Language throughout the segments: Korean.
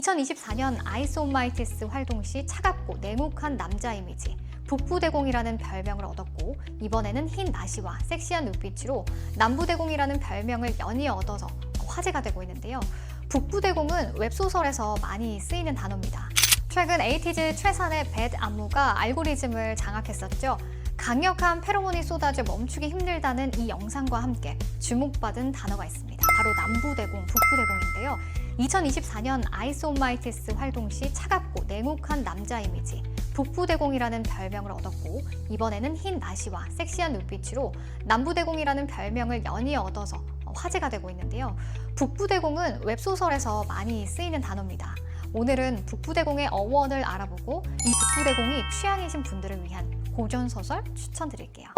2024년 아이스 온 마이 티스 활동 시 차갑고 냉혹한 남자 이미지 북부대공이라는 별명을 얻었고, 이번에는 흰 나시와 섹시한 눈빛으로 남부대공이라는 별명을 연이어 얻어서 화제가 되고 있는데요. 북부대공은 웹소설에서 많이 쓰이는 단어입니다. 최근 에이티즈 최산의 뱃 안무가 알고리즘을 장악했었죠. 강력한 페로몬이 쏟아져 멈추기 힘들다는 이 영상과 함께 주목받은 단어가 있습니다. 바로 남부대공, 북부대공인데요. 2024년 아이스 온 마이 티스 활동 시 차갑고 냉혹한 남자 이미지 북부대공이라는 별명을 얻었고, 이번에는 흰 나시와 섹시한 눈빛으로 남부대공이라는 별명을 연이어 얻어서 화제가 되고 있는데요. 북부대공은 웹소설에서 많이 쓰이는 단어입니다. 오늘은 북부대공의 어원을 알아보고 이 북부대공이 취향이신 분들을 위한 고전소설 추천드릴게요.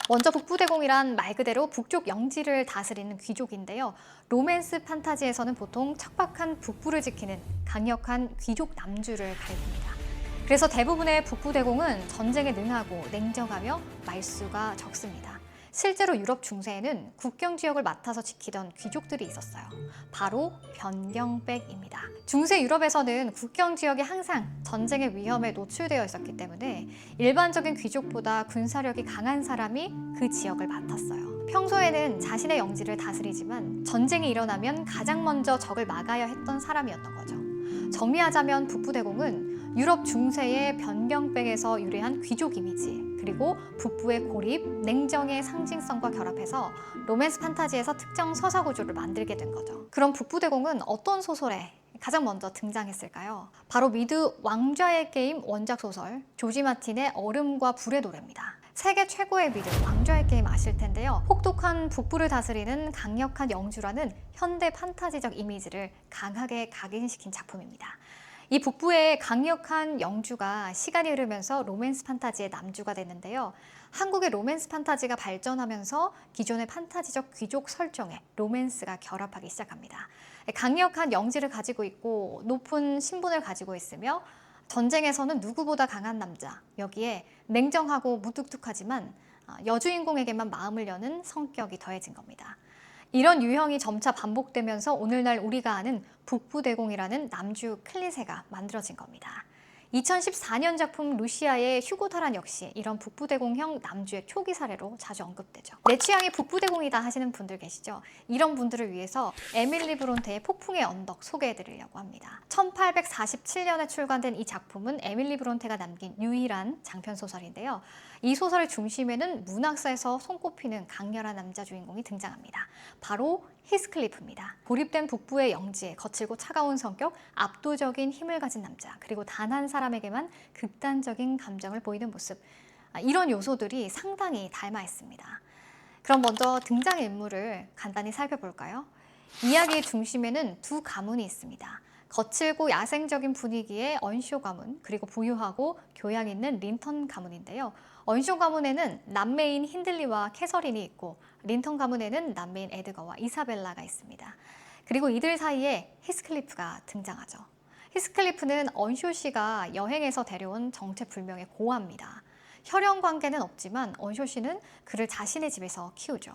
먼저 북부대공이란 말 그대로 북쪽 영지를 다스리는 귀족인데요. 로맨스 판타지에서는 보통 척박한 북부를 지키는 강력한 귀족 남주를 가리킵니다. 그래서 대부분의 북부대공은 전쟁에 능하고 냉정하며 말수가 적습니다. 실제로 유럽 중세에는 국경 지역을 맡아서 지키던 귀족들이 있었어요. 바로 변경백입니다. 중세 유럽에서는 국경 지역이 항상 전쟁의 위험에 노출되어 있었기 때문에 일반적인 귀족보다 군사력이 강한 사람이 그 지역을 맡았어요. 평소에는 자신의 영지를 다스리지만 전쟁이 일어나면 가장 먼저 적을 막아야 했던 사람이었던 거죠. 정리하자면 북부대공은 유럽 중세의 변경백에서 유래한 귀족 이미지, 그리고 북부의 고립, 냉정의 상징성과 결합해서 로맨스 판타지에서 특정 서사 구조를 만들게 된 거죠. 그럼 북부대공은 어떤 소설에 가장 먼저 등장했을까요? 바로 미드 왕좌의 게임 원작 소설 조지 마틴의 얼음과 불의 노래입니다. 세계 최고의 미드 왕좌의 게임 아실 텐데요. 혹독한 북부를 다스리는 강력한 영주라는 현대 판타지적 이미지를 강하게 각인시킨 작품입니다. 이 북부의 강력한 영주가 시간이 흐르면서 로맨스 판타지의 남주가 됐는데요. 한국의 로맨스 판타지가 발전하면서 기존의 판타지적 귀족 설정에 로맨스가 결합하기 시작합니다. 강력한 영지를 가지고 있고 높은 신분을 가지고 있으며 전쟁에서는 누구보다 강한 남자, 여기에 냉정하고 무뚝뚝하지만 여주인공에게만 마음을 여는 성격이 더해진 겁니다. 이런 유형이 점차 반복되면서 오늘날 우리가 아는 북부대공이라는 남주 클리셰가 만들어진 겁니다. 2014년 작품 루시아의 휴고 타란 역시 이런 북부대공형 남주의 초기 사례로 자주 언급되죠. 내 취향이 북부대공이다 하시는 분들 계시죠? 이런 분들을 위해서 에밀리 브론테의 폭풍의 언덕 소개해드리려고 합니다. 1847년에 출간된 이 작품은 에밀리 브론테가 남긴 유일한 장편소설인데요. 이 소설의 중심에는 문학사에서 손꼽히는 강렬한 남자 주인공이 등장합니다. 바로 히스클리프입니다. 고립된 북부의 영지에 거칠고 차가운 성격, 압도적인 힘을 가진 남자, 그리고 단 한 사람에게만 극단적인 감정을 보이는 모습, 이런 요소들이 상당히 닮아 있습니다. 그럼 먼저 등장인물을 간단히 살펴볼까요? 이야기의 중심에는 두 가문이 있습니다. 거칠고 야생적인 분위기의 언쇼 가문, 그리고 부유하고 교양 있는 린턴 가문인데요. 언쇼 가문에는 남매인 힌들리와 캐서린이 있고, 린턴 가문에는 남매인 에드거와 이사벨라가 있습니다. 그리고 이들 사이에 히스클리프가 등장하죠. 히스클리프는 언쇼 씨가 여행에서 데려온 정체불명의 고아입니다. 혈연 관계는 없지만 언쇼 씨는 그를 자신의 집에서 키우죠.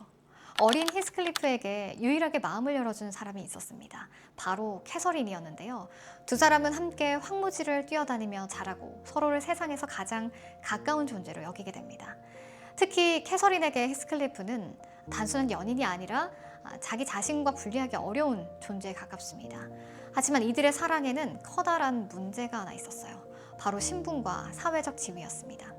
어린 히스클리프에게 유일하게 마음을 열어준 사람이 있었습니다. 바로 캐서린이었는데요. 두 사람은 함께 황무지를 뛰어다니며 자라고 서로를 세상에서 가장 가까운 존재로 여기게 됩니다. 특히 캐서린에게 히스클리프는 단순한 연인이 아니라 자기 자신과 분리하기 어려운 존재에 가깝습니다. 하지만 이들의 사랑에는 커다란 문제가 하나 있었어요. 바로 신분과 사회적 지위였습니다.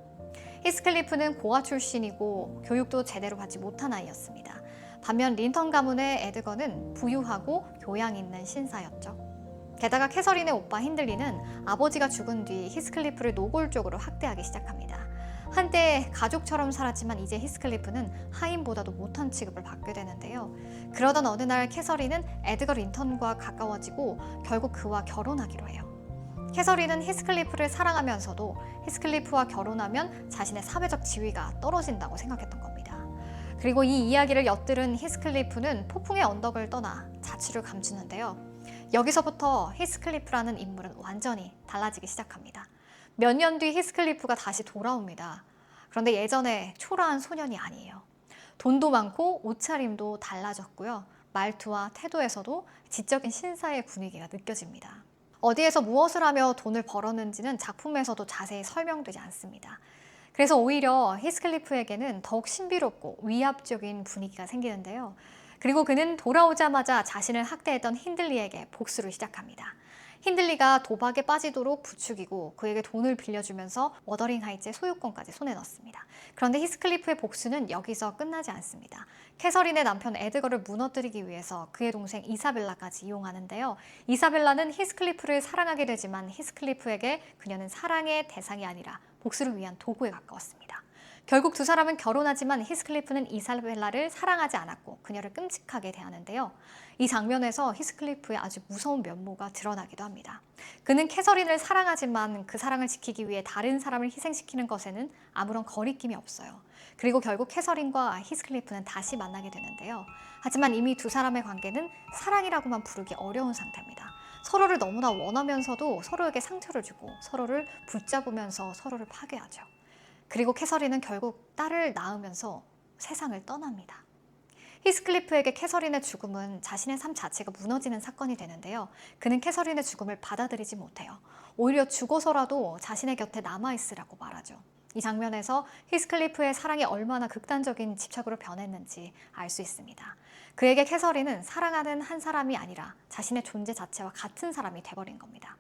히스클리프는 고아 출신이고 교육도 제대로 받지 못한 아이였습니다. 반면 린턴 가문의 에드거는 부유하고 교양 있는 신사였죠. 게다가 캐서린의 오빠 힌들리는 아버지가 죽은 뒤 히스클리프를 노골적으로 학대하기 시작합니다. 한때 가족처럼 살았지만 이제 히스클리프는 하인보다도 못한 취급을 받게 되는데요. 그러던 어느 날 캐서린은 에드거 린턴과 가까워지고 결국 그와 결혼하기로 해요. 캐서린은 히스클리프를 사랑하면서도 히스클리프와 결혼하면 자신의 사회적 지위가 떨어진다고 생각했던 겁니다. 그리고 이 이야기를 엿들은 히스클리프는 폭풍의 언덕을 떠나 자취를 감추는데요. 여기서부터 히스클리프라는 인물은 완전히 달라지기 시작합니다. 몇 년 뒤 히스클리프가 다시 돌아옵니다. 그런데 예전의 초라한 소년이 아니에요. 돈도 많고 옷차림도 달라졌고요. 말투와 태도에서도 지적인 신사의 분위기가 느껴집니다. 어디에서 무엇을 하며 돈을 벌었는지는 작품에서도 자세히 설명되지 않습니다. 그래서 오히려 히스클리프에게는 더욱 신비롭고 위압적인 분위기가 생기는데요. 그리고 그는 돌아오자마자 자신을 학대했던 힌들리에게 복수를 시작합니다. 힌들리가 도박에 빠지도록 부추기고 그에게 돈을 빌려주면서 워더링 하이츠의 소유권까지 손에 넣습니다. 그런데 히스클리프의 복수는 여기서 끝나지 않습니다. 캐서린의 남편 에드거를 무너뜨리기 위해서 그의 동생 이사벨라까지 이용하는데요. 이사벨라는 히스클리프를 사랑하게 되지만 히스클리프에게 그녀는 사랑의 대상이 아니라 복수를 위한 도구에 가까웠습니다. 결국 두 사람은 결혼하지만 히스클리프는 이사벨라를 사랑하지 않았고 그녀를 끔찍하게 대하는데요. 이 장면에서 히스클리프의 아주 무서운 면모가 드러나기도 합니다. 그는 캐서린을 사랑하지만 그 사랑을 지키기 위해 다른 사람을 희생시키는 것에는 아무런 거리낌이 없어요. 그리고 결국 캐서린과 히스클리프는 다시 만나게 되는데요. 하지만 이미 두 사람의 관계는 사랑이라고만 부르기 어려운 상태입니다. 서로를 너무나 원하면서도 서로에게 상처를 주고 서로를 붙잡으면서 서로를 파괴하죠. 그리고 캐서린은 결국 딸을 낳으면서 세상을 떠납니다. 히스클리프에게 캐서린의 죽음은 자신의 삶 자체가 무너지는 사건이 되는데요. 그는 캐서린의 죽음을 받아들이지 못해요. 오히려 죽어서라도 자신의 곁에 남아있으라고 말하죠. 이 장면에서 히스클리프의 사랑이 얼마나 극단적인 집착으로 변했는지 알 수 있습니다. 그에게 캐서린은 사랑하는 한 사람이 아니라 자신의 존재 자체와 같은 사람이 돼버린 겁니다.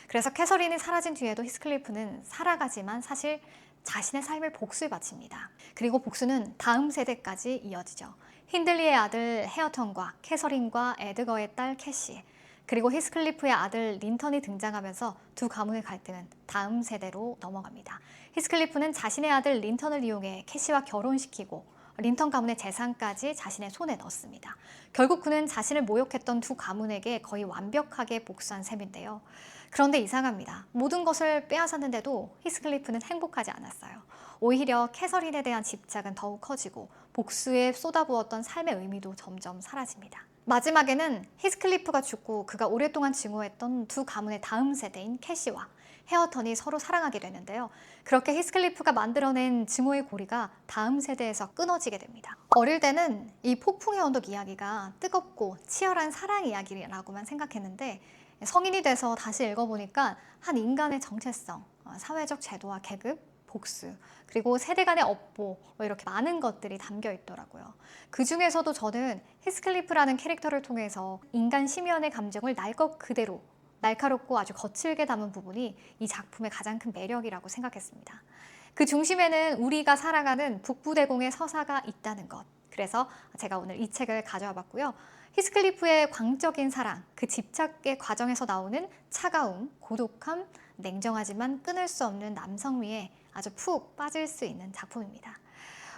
그래서 캐서린이 사라진 뒤에도 히스클리프는 살아가지만 사실 자신의 삶을 복수에 바칩니다. 그리고 복수는 다음 세대까지 이어지죠. 힌들리의 아들 헤어턴과 캐서린과 에드거의 딸 캐시, 그리고 히스클리프의 아들 린턴이 등장하면서 두 가문의 갈등은 다음 세대로 넘어갑니다. 히스클리프는 자신의 아들 린턴을 이용해 캐시와 결혼시키고 린턴 가문의 재산까지 자신의 손에 넣었습니다. 결국 그는 자신을 모욕했던 두 가문에게 거의 완벽하게 복수한 셈인데요. 그런데 이상합니다. 모든 것을 빼앗았는데도 히스클리프는 행복하지 않았어요. 오히려 캐서린에 대한 집착은 더욱 커지고 복수에 쏟아부었던 삶의 의미도 점점 사라집니다. 마지막에는 히스클리프가 죽고 그가 오랫동안 증오했던 두 가문의 다음 세대인 캐시와 헤어턴이 서로 사랑하게 되는데요. 그렇게 히스클리프가 만들어낸 증오의 고리가 다음 세대에서 끊어지게 됩니다. 어릴 때는 이 폭풍의 언덕 이야기가 뜨겁고 치열한 사랑 이야기라고만 생각했는데 성인이 돼서 다시 읽어보니까 한 인간의 정체성, 사회적 제도와 계급, 복수, 그리고 세대 간의 업보, 이렇게 많은 것들이 담겨 있더라고요. 그 중에서도 저는 히스클리프라는 캐릭터를 통해서 인간 심연의 감정을 날 것 그대로 날카롭고 아주 거칠게 담은 부분이 이 작품의 가장 큰 매력이라고 생각했습니다. 그 중심에는 우리가 살아가는 북부대공의 서사가 있다는 것. 그래서 제가 오늘 이 책을 가져와 봤고요. 히스클리프의 광적인 사랑, 그 집착의 과정에서 나오는 차가움, 고독함, 냉정하지만 끊을 수 없는 남성미에 아주 푹 빠질 수 있는 작품입니다.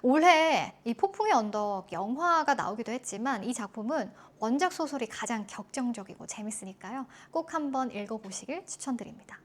올해 이 폭풍의 언덕 영화가 나오기도 했지만 이 작품은 원작 소설이 가장 격정적이고 재밌으니까요. 꼭 한번 읽어보시길 추천드립니다.